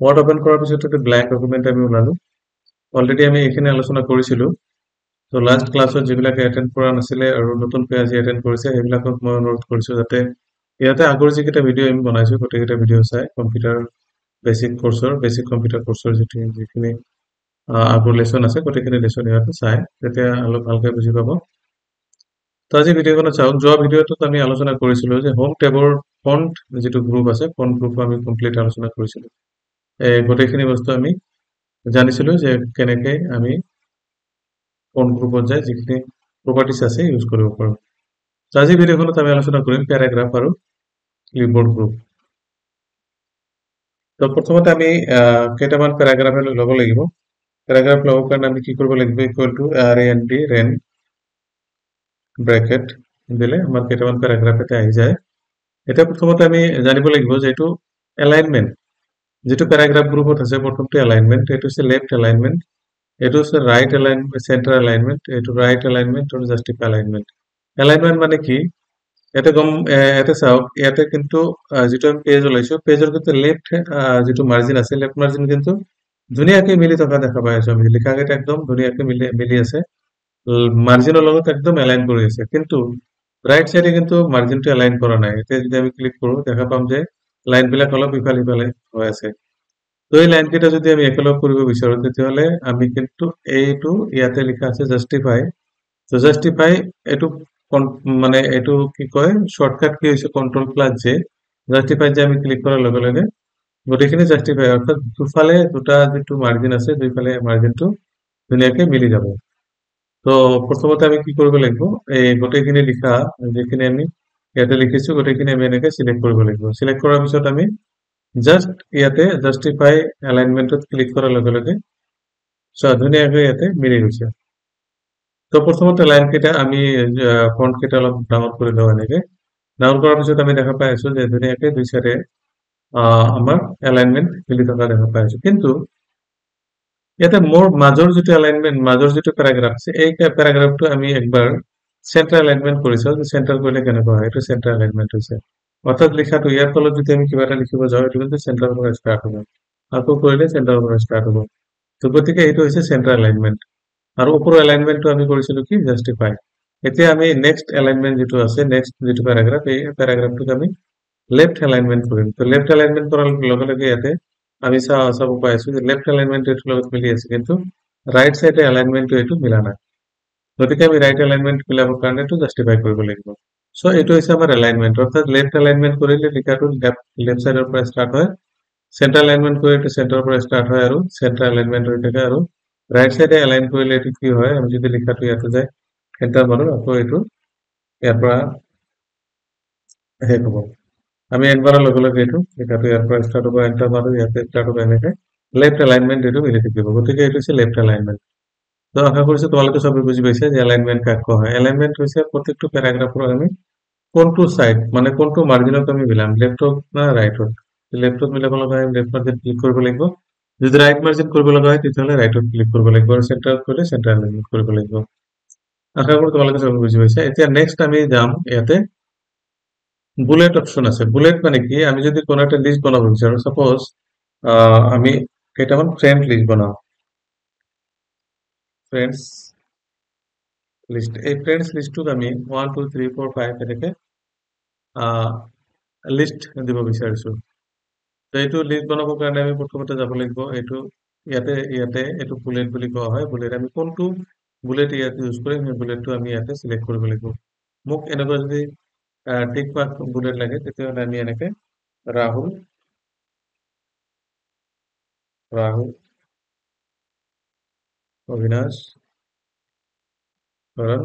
Word open কৰাৰ পিছত একটা ব্ল্যাঙ্ক ডকুমেন্ট আমি ওলালো অলৰেডি আমি এইখিনি আলোচনা কৰিছিলো তো লাষ্ট ক্লাছত যিবিলাকে এটেন্ড কৰা নাছিলে আৰু নতুনকৈ আজি এটেন্ড কৰিছে সেইবিলাকক মই অনুৰোধ কৰিছো যাতে ইয়াতে আগৰ যিকেইটা ভিডিঅ' আমি বনাইছো গোটেইকেইটা ভিডিঅ' চাই কম্পিউটাৰ বেছিক কম্পিউটাৰ কোৰ্চৰ যিখিনি আগৰ লেচন আছে গোটেইখিনি লেচন ইয়াতে চাই তেতিয়া অলপ ভালকৈ বুজি পাব তো আজি ভিডিঅ'খনত চাওক যোৱা ভিডিঅ'টোত আমি আলোচনা কৰিছিলো যে হোম টেবৰ ফন্ট যিটো গ্ৰুপ আছে ফন্ট গ্ৰুপো আমি কমপ্লিট আলোচনা কৰিছিলো গোটেইখিনি বস্তু আমি জানিছিলো যে কেনেকে আমি ফন্ট গ্ৰুপত যায় যিখিনি প্ৰপাৰ্টিজ আছে ইউজ কৰিব পাৰো তো আজি ভিডিঅ'খনত আমি আলোচনা কৰিম পেৰাগ্ৰাফ আৰু ক্লিপবোৰ্ড গ্ৰুপ তো প্ৰথমতে আমি কেইটামান পেৰাগ্ৰাফ ল'ব লাগিব পেৰাগ্ৰাফ ল'বৰ কাৰণে আমি কি কৰিব লাগিব ইকুৱেল টু ৰেন ব্ৰেকেট দিলে আমাৰ কেইটামান পেৰাগ্ৰাফ এটা আহি যায় এতিয়া প্ৰথমতে আমি জানিব লাগিব যে এইটো এলাইনমেন্ট যেটো প্যারাগ্রাফ গ্রুপত আছে প্রথমটো এলাইনমেন্ট এটো হচ্ছে লেফট এলাইনমেন্ট এটো হচ্ছে রাইট এলাইনমেন্ট সেন্টার এলাইনমেন্ট এটো রাইট এলাইনমেন্ট আর জাস্টিফাই এলাইনমেন্ট এলাইনমেন্ট মানে কি এতে গম এতে চাওক ইয়াতে কিন্তু যেটো আমি পেজ ওলাইছো পেজৰ কিন্তু লেফট যেটো মার্জিন আছে লেফট মার্জিন কিন্তু ধুনীয়াকৈ মিলি থকা দেখা পাই আছো আমি লিখাকেইটা একদম ধুনীয়াকৈ মিলি আছে মাৰ্জিনৰ লগত একদম এলাইন কৰি আছে কিন্তু ৰাইট সাইডে কিন্তু মাৰ্জিনটো এলাইন কৰা নাই এতিয়া যদি আমি ক্লিক কৰো দেখা পাম যে লাইনবিলাক অলপ ইফাল সিফালে হৈ আছে তো এই লাইনকেইটা যদি আমি একেলগ কৰিব বিচাৰো তেতিয়াহ'লে আমি কিন্তু এইটো ইয়াতে লিখা আছে জাস্টিফাই তো জাস্টিফাই এইটো মানে এইটো কি কয় শর্টকাট কি হৈছে কন্ট্রোল প্লাস জে জাস্টিফাই যে আমি ক্লিক কৰাৰ লগে লগে গোটেইখিনি জাস্টিফাই অৰ্থাৎ দুফালে দুটা যিটো মাৰ্জিন আছে দুইফালে মাৰ্জিনটো ধুনীয়াকৈ মিলি যাব তো প্ৰথমতে আমি কি কৰিব লাগিব এই গোটেইখিনি লিখা যিখিনি আমি ইয়াতে লিখিছো গোটেইখিনি আমি এনেকৈ সিলেক্ট কৰিব লাগিব সিলেক্ট কৰাৰ পিছত আমি জাস্ট ইয়াতে জাস্টিফাই এলাইনমেন্টত ক্লিক কৰাৰ লগে লগে ধুনীয়াকৈ ইয়াতে মিলি গৈছে তো প্ৰথমতে লাইন কেইটা আমি ফন্ট কেইটা অলপ ডাঙৰ কৰি লওঁ এনেকে ডাঙৰ কৰাৰ পিছত আমি দেখা পাই আছো যে ধুনীয়াকৈ দুই চাইডে আমাৰ এলাইনমেন্ট মিলি থকা দেখা পাই আছো কিন্তু ইয়াতে মোৰ মাজৰ যিটো এলাইনমেন্ট মাজৰ যিটো প্যাৰাগ্ৰাফ আছে এই প্যাৰাগ্ৰাফটো আমি একবাৰ সেন্টাৰ এলাইনমেন্ট কৰি চাওঁ যে সেন্টাৰ কৰিলে কেনেকুৱা হয় এইটো সেন্টাৰ এলাইনমেন্ট হৈছে অৰ্থাৎ লিখাটো ইয়াৰ তলত যদি আমি কিবা এটা লিখিব যাওঁ এইটো কিন্তু সেন্টাৰৰ পৰা ষ্টাৰ্ট হ'ব আকৌ কৰিলে সেন্টাৰৰ পৰা ষ্টাৰ্ট হ'ব তো গতিকে এইটো হৈছে সেন্টাৰ এলাইনমেন্ট আৰু ওপৰৰ এলাইনমেন্টটো আমি কৰিছিলো কি জাস্টিফাই এতিয়া আমি নেক্সট এলাইনমেন্ট যেটো আছে নেক্সট যেটো প্যাৰাগ্ৰাফ এই প্যাৰাগ্ৰাফটোক আমি লেফট এলাইনমেন্ট কৰিম তো লেফট এলাইনমেন্ট কৰাৰ লগে লগে ইয়াতে আমি চাব পাইছো যে লেফট এলাইনমেন্ট এটোৰ লগত মিলি আছে কিন্তু ৰাইট সাইডে এলাইনমেন্টটো এইটো মিলা নাই গতিকে আমি ৰাইট এলাইনমেন্ট মিলাবৰ কাৰণে এইটো জাস্টিফাই কৰিব লাগিব সো এইটো হৈছে আমাৰ এলাইনমেন্ট অৰ্থাৎ লেফট এলাইনমেন্ট কৰিলে লিখাটো লেফট সাইডৰ পৰা ষ্টাৰ্ট হয় সেন্টাৰ এলাইনমেন্ট কৰিলে সেন্টাৰৰ পৰা ষ্টাৰ্ট হয় আৰু সেন্টাৰ এলাইনমেন্ট হৈ থাকে আৰু ৰাইট সাইডে এলাইন কৰিলে এটো কি হয় আমি যদি লিখাটো ইয়াতে যায় এন্টাৰ মাৰো আকৌ এটো ইয়াৰ পৰা শেষ হ'ব আমি একবাৰৰ লগে লগে এটো লিখাটো ইয়াৰ পৰা ষ্টাৰ্ট হ'ব এন্টাৰ মাৰো ইয়াতে ষ্টাৰ্ট হ'ব এনেকে লেফট এলাইনমেন্ট এটো মিলি থাকিব গতিকে এটো হৈছে লেফট এলাইনমেন্ট তো আশা কৰিছো তোমালোকে সবে বুজি পাইছা যে এলাইনমেন্ট কাক কোৱা হয় এলাইনমেন্ট হৈছে প্ৰত্যেকটো প্যাৰাগ্ৰাফৰ আমি কোনটো সাইড মানে কোনটো মার্জিনত আমি মিলাম লেফটত না রাইটত লেফটত মিলাব লগা হয় লেফট মার্জিন ক্লিক কৰিব লাগিব যদি ৰাইট মাৰ্জিন কৰিব লগা হয় তেতিয়াহ'লে ৰাইটত ক্লিক কৰিব লাগিব আৰু সেন্টাৰত কৰিলে সেন্টাৰ এলাইনমেন্ট কৰিব লাগিব আশা কৰো তোমালোকে সবে বুজি পাইছা এতিয়া নেক্সট আমি যাম ইয়াতে বুলেট অপশন আছে বুলেট মানে কি আমি যদি কোনো একটা লিস্ট বনাব বিচাৰো সাপোজ আমি কেইটামান ফ্রেন্ড লিস্ট বনাও ফ্রেন্ডস লিস্ট এই ফ্রেন্ডস লিস্টটোক আমি 1 2 3 4 5 এনেকে লিস্ট দিব বিচাৰিছো তো এইটো লিস্ট বনাবৰ কাৰণে আমি প্ৰথমতে যাব লাগিব এইটো ইয়াতে এইটো বুলেট বুলি কোৱা হয় বুলেট আমি কোনটো বুলেট ইয়াতে ইউজ কৰিম সেই বুলেটটো আমি ইয়াতে সিলেক্ট কৰিব লাগিব মোক এনেকুৱা যদি টিক মাৰ্ক বুলেট লাগে তেতিয়াহ'লে আমি এনেকে ৰাহুল ৰাহুল অবিনাশ কৰণ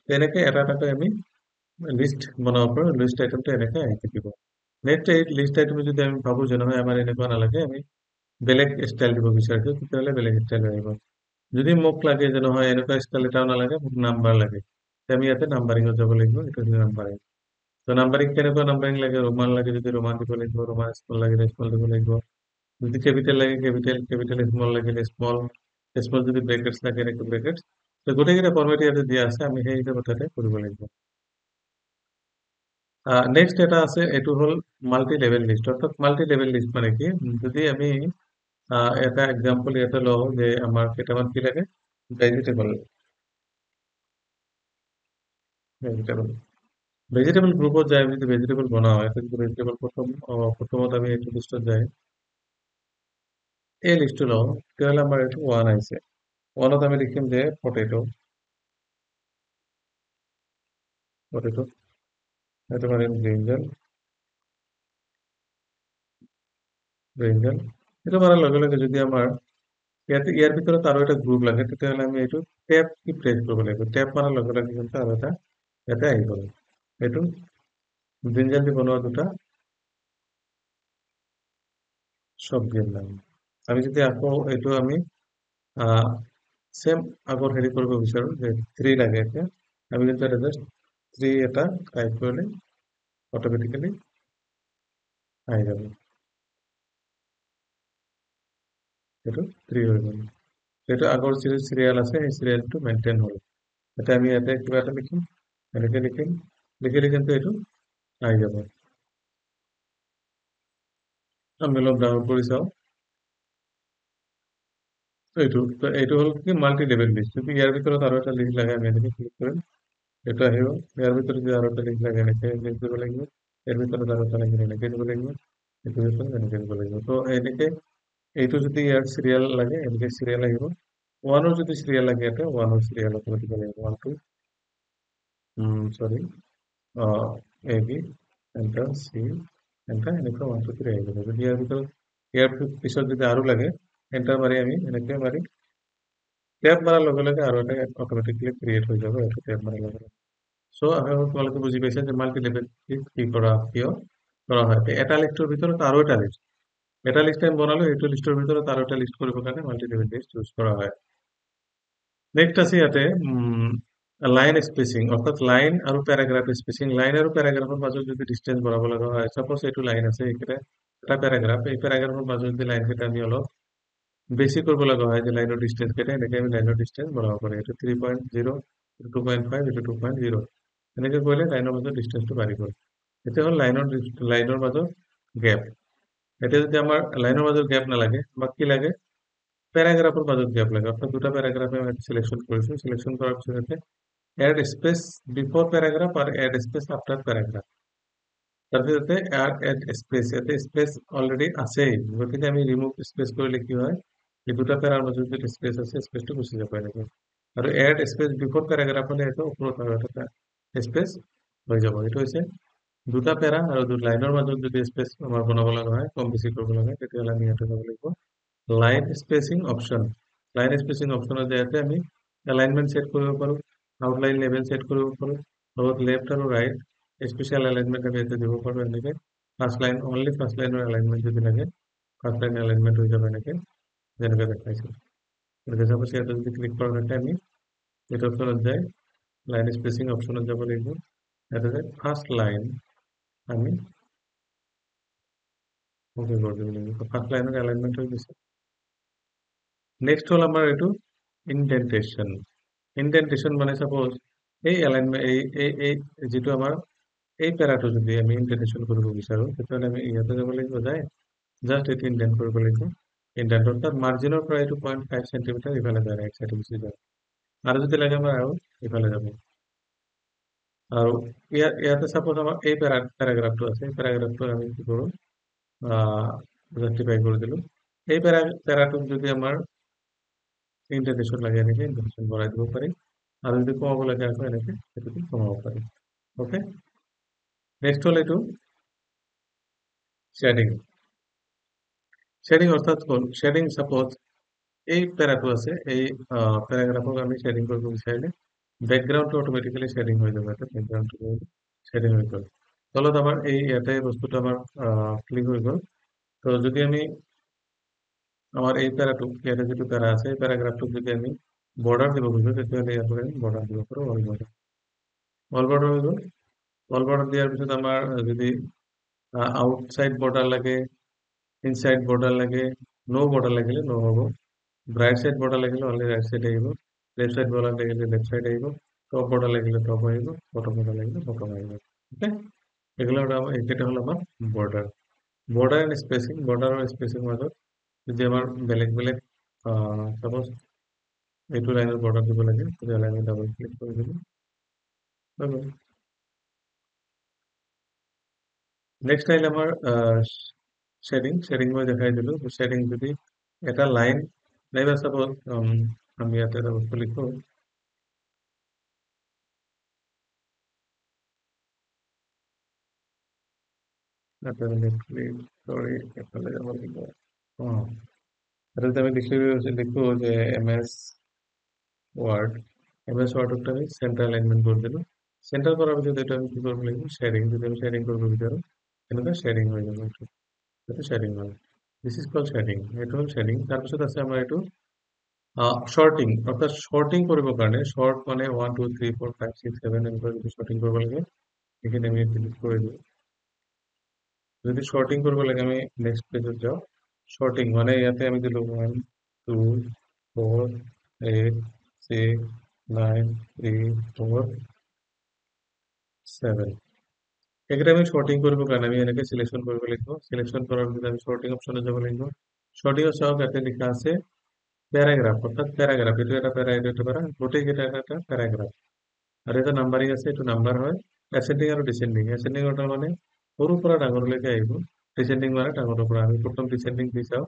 তেনেকে এটা এটাকৈ আমি লিষ্ট বনাব পাৰো লিষ্ট আইটেমটো এনেকে আহি থাকিব নেক্সট এই লিষ্ট আইটেম যদি আমি ভাবো যে নহয় আমাৰ এনেকুৱা নালাগে আমি বেলেগ ষ্টাইল দিব বিচাৰিছো তেতিয়াহ'লে বেলেগ ষ্টাইল আহিব যদি মোক লাগে যে নহয় এনেকুৱা ষ্টাইল এটাও নালাগে মোক নাম্বাৰ লাগে তে আমি ইয়াতে নাম্বাৰিঙত যাব লাগিব এইটো হৈছে নাম্বাৰিং তো নাম্বাৰিং কেনেকুৱা নাম্বাৰিং লাগে ৰোমান লাগে যদি ৰোমান দিব লাগিব ৰোমান স্মল লাগিলে স্মল দিব লাগিব যদি ক্যাপিটেল লাগে ক্যাপিটেল স্মল লাগিলে স্মল স্মল যদি ব্ৰেকেটছ লাগে এনেকৈ ব্ৰেকেটছ তো গোটেইকেইটা ফৰ্মেট ইয়াতে দিয়া আছে আমি সেই হিচাপতে কৰিব লাগিব নেক্সট এটা আছে এইটো হল মাল্টি লেভেল লিষ্ট অর্থাৎ মাল্টি লেভেল লিষ্ট মানে কি যদি আমি এটা এক্সাম্পল ইয়াতে লওঁ যে আমাৰ কেইটামান কি লাগে ভেজিটেবল ভেজিটেবল ভেজিটেবল গ্ৰুপত যায় আমি যদি ভেজিটেবল বনাওঁ এটা যদি ভেজিটেবল প্ৰথমত আমি এইটো লিষ্টত যায় এই লিষ্টটো লওঁ তেতিয়াহ'লে আমাৰ এইটো ওৱান আহিছে ওৱানত আমি লিখিম যে পটেটো পটেটো এইটো মাৰিম ব্ৰিঞ্জল এইটো মাৰাৰ লগে লগে যদি আমাৰ ইয়াৰ ভিতৰত আৰু এটা গ্ৰুপ লাগে তেতিয়াহ'লে আমি এইটো টেপ কি প্ৰেছ কৰিব লাগিব টেপ মাৰাৰ লগে লগে কিন্তু আৰু এটা ইয়াতে আহি গ'ল এইটো ব্ৰিঞ্জল দি বনোৱা দুটা চব্জিৰ নাম আমি যদি আকৌ এইটো আমি চেম আগৰ হেৰি কৰিব বিচাৰো যে থ্ৰী লাগে এতিয়া আমি কিন্তু এটা জাষ্ট থ্ৰী এটা টাইপ কৰিলে অট'মেটিকেলি আহি যাব সেইটো থ্ৰী হৈ গ'ল সেইটো আগৰ যিটো চিৰিয়েল আছে সেই চিৰিয়েলটো মেইনটেইন হ'ল এতিয়া আমি ইয়াতে কিবা এটা লিখিম এনেকে লিখিম লিখিলে কিন্তু এইটো আহি যাব আমি অলপ ডাউন কৰি চাওঁ এইটো হ'ল কি মাল্টি লেভেল লিষ্ট যদি ইয়াৰ ভিতৰত আৰু এটা লিষ্ট লাগে আমি এনেকে ক্লিক কৰিম এইটো আহিব ইয়াৰ ভিতৰত যদি আৰু এটা লিষ্ট লাগে এনেকে লিষ্ট দিব লাগিব ইয়াৰ ভিতৰত আৰু এটা লাগিলে এনেকে দিব লাগিব এইটো ভিতৰত এনেকে দিব লাগিব তো এনেকে এইটো যদি ইয়াৰ চিৰিয়েল লাগে এনেকে চিৰিয়েল আহিব ওৱানৰ যদি চিৰিয়েল লাগে ইয়াতে ওৱানৰ চিৰিয়েল দিব লাগিব ওৱান টু চৰি A B enter C enter এনেকুৱা ওৱান টু থ্ৰী আহি যাব যদি ইয়াৰ ভিতৰত ইয়াৰ পিছত যদি আৰু লাগে এণ্টাৰ মাৰি আমি এনেকে মাৰি টেপ মাৰাৰ লগে লগে আৰু এটা অট'মেটিকলি ক্ৰিয়েট হৈ যাব এইটো টেপ মাৰাৰ লগে লগে চ' আমি তোমালোকে বুজি পাইছা যে মাল্টি লেভেল কি কৰা কিয় কৰা হয় এটা লিষ্টৰ ভিতৰত আৰু এটা লিষ্ট আমি বনালো এইটো লিষ্টৰ ভিতৰত আৰু এটা লিষ্ট কৰিবৰ কাৰণে মাল্টি লেভেল লিষ্ট ইউজ কৰা হয় নেক্সট আছে ইয়াতে লাইন স্পেচিং অৰ্থাৎ লাইন আৰু পেৰাগ্ৰাফ স্পেচিং লাইন আৰু পেৰাগ্ৰাফৰ মাজত যদি ডিষ্টেঞ্চ বঢ়াব লগা হয় চাপ'জ এইটো লাইন আছে এইকেইটা এটা পেৰাগ্ৰাফ এই পেৰাগ্ৰাফৰ মাজত যদি লাইন কেইটা আমি অলপ বেছি কৰিব লগা হয় যে লাইনৰ ডিষ্টেঞ্চ কেইটা এনেকে আমি লাইনৰ ডিষ্টেঞ্চ বঢ়াব পাৰি এইটো 3.0 এইটো 2.5 এইটো 2.0 এনেকে কৰিলে লাইনৰ মাজত ডিষ্টেঞ্চটো বাঢ়ি গ'ল এতিয়া হ'ল লাইনৰ মাজত গেপ এতিয়া যদি আমাৰ লাইনৰ মাজত গেপ নালাগে আমাক কি লাগে প্যারাগ্রাফের মাজত গ্যাপ লাগে অর্থাৎ দুটা প্যারাগ্রাফে আমি সিলেকশন করেছি সিলেকশন করার পিছনে অ্যাড স্পেস বিফোর প্যারাগ্রাফ আর অ্যাড স্পেস আফটার প্যারাগ্রাফ তার ভিতরে অ্যাড স্পেস এতে স্পেস অলরেডি আছেই গতিকে আমি রিমুভ স্পেস করলে কি হয় এই দুটা প্যারার মধ্যে যে স্পেস আছে স্পেসটা গুছি যাব এনেকে আৰু এড স্পেস বিফোৰ প্যাৰাগ্ৰাফ হলে এটা ওপৰত আৰু এটা স্পেস হৈ যাব এইটো হৈছে দুটা প্যাৰা আৰু দুটা লাইনৰ মাজত যদি স্পেস আমাৰ বনাব লগা হয় কম বেছি কৰিব লাগে তেতিয়াহ'লে আমি ইয়াতে যাব লাগিব line spacing option line spacing অপশ্যনত যাতে আমি এলাইনমেন্ট সেট কৰিব পাৰো আউটলাইন লেভেল সেট কৰিব পাৰো লগত লেফ্ট আৰু ৰাইট স্পেচিয়েল এলাইনমেন্ট আমি ইয়াতে দিব পাৰো এনেকে ফাৰ্ষ্ট লাইন অনলি ফাৰ্ষ্ট লাইনৰ এলাইনমেন্ট যদি লাগে ফাৰ্ষ্ট লাইন এলাইনমেন্ট হৈ যাব এনেকে যেনেকে দেখাইছো গতিকে চাপ'জ ইয়াতে যদি ক্লিক কৰাৰ কাৰণে আমি এইটো অপশ্যনত যাই লাইন স্পেচিং অপশ্যনত যাব লাগিব ইয়াতে যাই ফাৰ্ষ্ট লাইন আমি ওকে কৰি দিব লাগিব ফাৰ্ষ্ট লাইনৰ এলাইনমেন্ট হৈ গৈছে নেক্সট হ'ল আমাৰ এইটো ইনডেন্টেশ্যন ইনডেন্টেশ্যন মানে চাপ'জ এই এলাইনমেন্ট এই যিটো আমাৰ এই পেৰাটো যদি আমি ইনডেন্টেশ্যন কৰিব বিচাৰো তেতিয়াহ'লে আমি ইয়াতে যাব লাগিব যায় জাষ্ট এইটো ইনডেন্ট কৰিব লাগিব ইনডেন্ট অৰ্থাৎ মাৰ্জিনৰ পৰা এইটো 0.5 সেন্টিমিটাৰ ইফালে যায় ৰাইট চাইডে গুচি যায় আৰু যদি লাগে আমাৰ আৰু ইফালে যাব আৰু ইয়াতে চাপ'জ আমাৰ এই পেৰাগ্ৰাফটো আছে এই পেৰাগ্ৰাফটো আমি কি কৰোঁ জাষ্টিফাই কৰি দিলোঁ এই পেৰাটোক যদি আমাৰ ইনডেন্টেশ্যন লাগে এনেকে ইনডেন্টেশ্যন বঢ়াই দিব পাৰি আৰু যদি কমাব লাগে আকৌ এনেকে সেইটো কমাব পাৰি ওকে নেক্সট হ'ল এইটো শ্বেডিং শ্বেডিং অৰ্থাৎ হ'ল শ্বেডিং সাপোজ এই প্যাৰাটো আছে এই প্যাৰাগ্ৰাফক আমি শ্বেডিং কৰিব বিচাৰিলে বেকগ্ৰাউণ্ডটো অট'মেটিকেলি শ্বেডিং হৈ যাব ইয়াতে বেকগ্ৰাউণ্ডটো শ্বেডিং হৈ গ'ল তলত আমাৰ এই ইয়াতে বস্তুটো আমাৰ ক্লিক হৈ গ'ল তো যদি আমি আমার এই প্যারাটো ইয়াতে যিটো প্যারা আছে এই প্যারাগ্রাফটোক যদি আমি বর্ডার দিব খুঁজো তেতিয়াহ'লে ইয়াৰ পৰা আমি বৰ্ডাৰ দিব পাৰোঁ অল বৰ্ডাৰ হৈ গ'ল অল বৰ্ডাৰ দিয়াৰ পিছত আমাৰ যদি আউটসাইড বৰ্ডাৰ লাগে ইনসাইড বৰ্ডাৰ লাগে নো বৰ্ডাৰ লাগিলে নো হ'ব ৰাইট সাইড বৰ্ডাৰ লাগিলে অনলি ৰাইট সাইড আহিব লেফট সাইড বৰ্ডাৰ লাগিলে লেফট সাইড আহিব টপ বৰ্ডাৰ লাগিলে টপ আহিব বটম বৰ্ডাৰ লাগিলে বটম আহিব ওকে এগুলো এইকেইটা হ'ল আমাৰ border border and spacing border আৰু স্পেচিং মাজত যদি আমাৰ বেলেগ বেলেগ সাপোজ এইটো লাইনৰ বৰ্ডাৰ দিব লাগে তেতিয়াহ'লে আমি ডাবল ক্লিক কৰি দিলোঁ হৈ গ'ল। নেক্সট আহিলে আমাৰ শ্বেডিং মই দেখাই দিলোঁ। শ্বেডিং যদি এটা লাইন নাইবা চাপোজ আমি ইয়াতে এটা বস্তু লিখোঁ সৰি এফালে যাব লাগিব আমি লিখো যে ৱাৰ্ডত আমি চেণ্টাৰ এলাইনমেণ্ট কৰি দিলোঁ। চেণ্টাৰ কৰাৰ পিছত এইটো আমি কি কৰিব লাগিব শ্বেডিং যদি আমি শ্বেডিং কৰিব বিচাৰোঁ এনেকুৱা শ্বেডিং হৈ যাব এইটো শ্বেডিং হয় দিছ ইজ কল শ্বেডিং এইটো হ'ল শ্বেডিং। তাৰপিছত আছে আমাৰ এইটো শৰ্টিং অৰ্থাৎ শৰ্টিং কৰিবৰ কাৰণে শৰ্ট মানে 1 2 3 4 5 6 7 এনেকুৱা যদি শৰ্টিং কৰিব লাগে সেইখিনি আমি ডিলিট কৰি দিওঁ। যদি শৰ্টিং কৰিব লাগে আমি নেক্সট পেজত যাওঁ শৰ্টিং মানে ইয়াতে আমি দিলোঁ 1 2 4 8 6 9 3 4 7 এইকেইটা আমি শৰ্টিং কৰিবৰ কাৰণে আমি এনেকৈ চিলেকশ্যন কৰিব লাগিব। চিলেকশ্যন কৰাৰ পিছত আমি শৰ্টিং অপশ্যনত যাব লাগিব। শৰ্টিঙত চাওক ইয়াতে লিখা আছে প্যাৰাগ্ৰাফ অৰ্থাৎ প্যাৰাগ্ৰাফ এইটো এটা প্যাৰা এইটো এটা প্যাৰা গোটেইকেইটা এটা প্যাৰাগ্ৰাফ আৰু এটা নাম্বাৰিং আছে এইটো নাম্বাৰ হয় এচেণ্ডিং আৰু ডিচেণ্ডিং। এচেণ্ডিং অৰ্ডাৰ মানে সৰুৰ পৰা ডাঙৰলৈকে আহিব ডিচেণ্ডিং মানে ডাঙৰৰ পৰা আমি প্ৰথম ডিচেণ্ডিং দি চাওঁ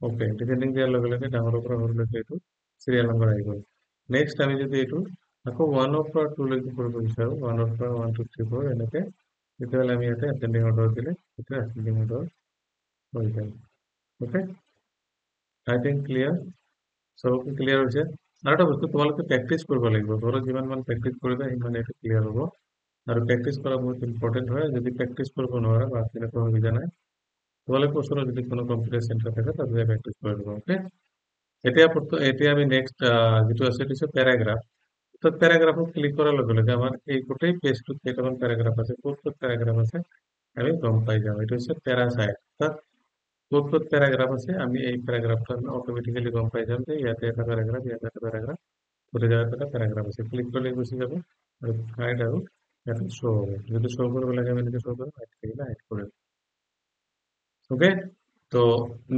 ওকে ডিচেণ্ডিং দিয়াৰ লগে লগে ডাঙৰৰ পৰা সৰুলৈকে এইটো চিৰিয়েল নম্বৰ আহি গ'ল। নেক্সট আমি যদি এইটো আকৌ 1ৰ পৰা 2লৈকে কৰিব বিচাৰোঁ 1ৰ পৰা 1 2 3 4 এনেকৈ তেতিয়াহ'লে আমি ইয়াতে এচেণ্ডিং অৰ্ডাৰ দিলে এতিয়া এচেণ্ডিং অৰ্ডাৰ হৈ যায়। ওকে আই থিংক ক্লিয়াৰ চবকে ক্লিয়াৰ হৈছে। আৰু এটা বস্তু তোমালোকে প্ৰেক্টিচ কৰিব লাগিব ঘৰত যিমান প্ৰেক্টিচ কৰিবা সিমান এইটো ক্লিয়াৰ হ'ব আৰু প্ৰেক্টিচ কৰা বহুত ইম্পৰ্টেণ্ট হয়। যদি প্ৰেক্টিচ কৰিব নোৱাৰা বা তেনেকুৱা সুবিধা নাই তোমালোকে ওচৰত যদি কোনো কম্পিউটাৰ চেণ্টাৰ থাকে তাতে প্ৰেক্টিচ কৰি ল'বা। ওকে এতিয়া আমি নেক্সট যিটো আছে এইটো হৈছে পেৰাগ্ৰাফ। তো প্যাৰাগ্ৰাফত ক্লিক কৰাৰ লগে লগে আমাৰ এই গোটেই পেজটোত কেইটামান প্যাৰাগ্ৰাফ আছে ক'ত ক'ত প্যাৰাগ্ৰাফ আছে আমি গম পাই যাম। এইটো হৈছে প্যাৰাচাইট অৰ্থাৎ ক'ত ক'ত প্যাৰাগ্ৰাফ আছে আমি এই প্যাৰাগ্ৰাফটো আমি অট'মেটিকেলি গম পাই যাম যে ইয়াতে এটা প্যাৰাগ্ৰাফ ইয়াতে এটা প্যাৰাগ্ৰাফ গোটেই জায়গাত এটা প্যাৰাগ্ৰাফ আছে। ক্লিক কৰিলে গুচি যাব আৰু হাইড আৰু ইয়াতে শ্ব' হ'ব। যদি শ্ব' কৰিব লাগে আমি এনেকৈ শ্ব' কৰিম হাইড থাকিলে হাইড কৰিম। ওকে তো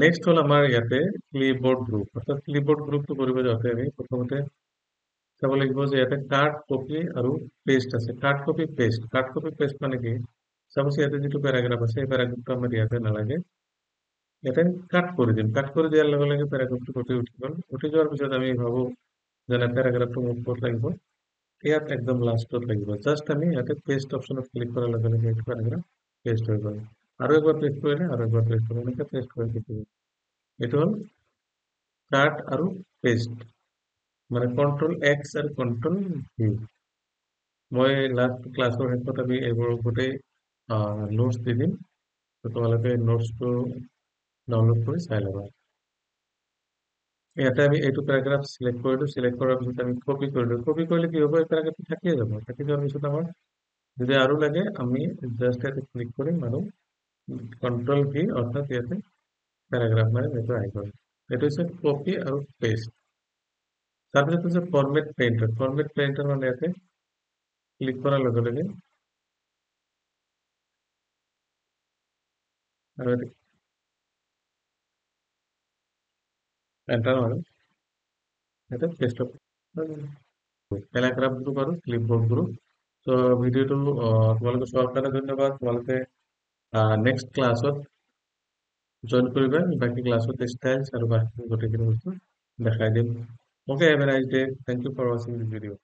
নেক্সট হ'ল আমাৰ ইয়াতে ক্লিপবোৰ্ড গ্ৰুপ অৰ্থাৎ ক্লিপবোৰ্ড গ্ৰুপটো কৰিব যাওঁতে আমি প্ৰথমতে চাব লাগিব যে ইয়াতে কাট কপি আৰু পেষ্ট আছে। কাট কপি পেষ্ট মানে কি চাপোজ ইয়াতে যিটো প্যাৰাগ্ৰাফ আছে এই প্যাৰাগ্ৰাফটো আমাৰ ইয়াতে নালাগে ইয়াতে কাট কৰি দিম। কাট কৰি দিয়াৰ লগে লগে প্যাৰাগ্ৰাফটো গোটেই উঠি গ'ল। উঠি যোৱাৰ পিছত আমি ভাবোঁ যেনে প্যাৰাগ্ৰাফটো মোক ক'ত লাগিব ইয়াত একদম লাষ্টত লাগিব। জাষ্ট আমি ইয়াতে পেষ্ট অপশ্যনত ক্লিক কৰাৰ লগে লগে এইটো প্যাৰাগ্ৰাফ পেষ্ট হৈ গ'ল। আৰু একবাৰ পেষ্ট কৰিলে আৰু একবাৰ পেষ্ট কৰিলে এনেকৈ পেষ্ট কৰি থাকিব। এইটো হ'ল কাট আৰু পেষ্ট মানে কন্ট্ৰল এক্স আৰু কন্ট্ৰল ভি। মই লাষ্ট ক্লাছৰ শেষত আমি এইবোৰ গোটেই নোটছ দি দিম তোমালোকে নোটছটো ডাউনলোড কৰি চাই ল'বা। ইয়াতে আমি এইটো প্যাৰাগ্ৰাফ চিলেক্ট কৰিলোঁ। চিলেক্ট কৰাৰ পিছত আমি কপি কৰিলোঁ। কপি কৰিলে কি হ'ব এই প্যাৰাগ্ৰাফটো থাকিয়ে যাব। থাকি যোৱাৰ পিছত আমাৰ যদি আৰু লাগে আমি জাষ্ট ইয়াতে ক্লিক কৰিম আৰু কন্ট্ৰল ভি অৰ্থাৎ ইয়াতে প্যাৰাগ্ৰাফ মানে এইটো আহি গ'ল। এইটো হৈছে কপি আৰু পেষ্ট। তাৰপিছত হৈছে ফৰমেট পেইণ্টাৰ। ফৰমেট পেইণ্টাৰ মানে ইয়াতে ক্লিক কৰাৰ লগে লগে আৰু এণ্টাৰ হয় ইয়াতে পেষ্ট প্যাৰাগ্ৰাফ গ্ৰুপ আৰু ক্লিপবোৰ্ড গ্ৰুপ। তো ভিডিঅ'টো তোমালোকে চোৱাৰ কাৰণে ধন্যবাদ। তোমালোকে নেক্সট ক্লাছত জইন কৰিবা। বাকী ক্লাছত ষ্টাইলছ আৰু বাকী গোটেইখিনি বস্তু দেখাই দিম। Okay have a nice day. Thank you for ৱাচিং দিছ ভিডিঅ'।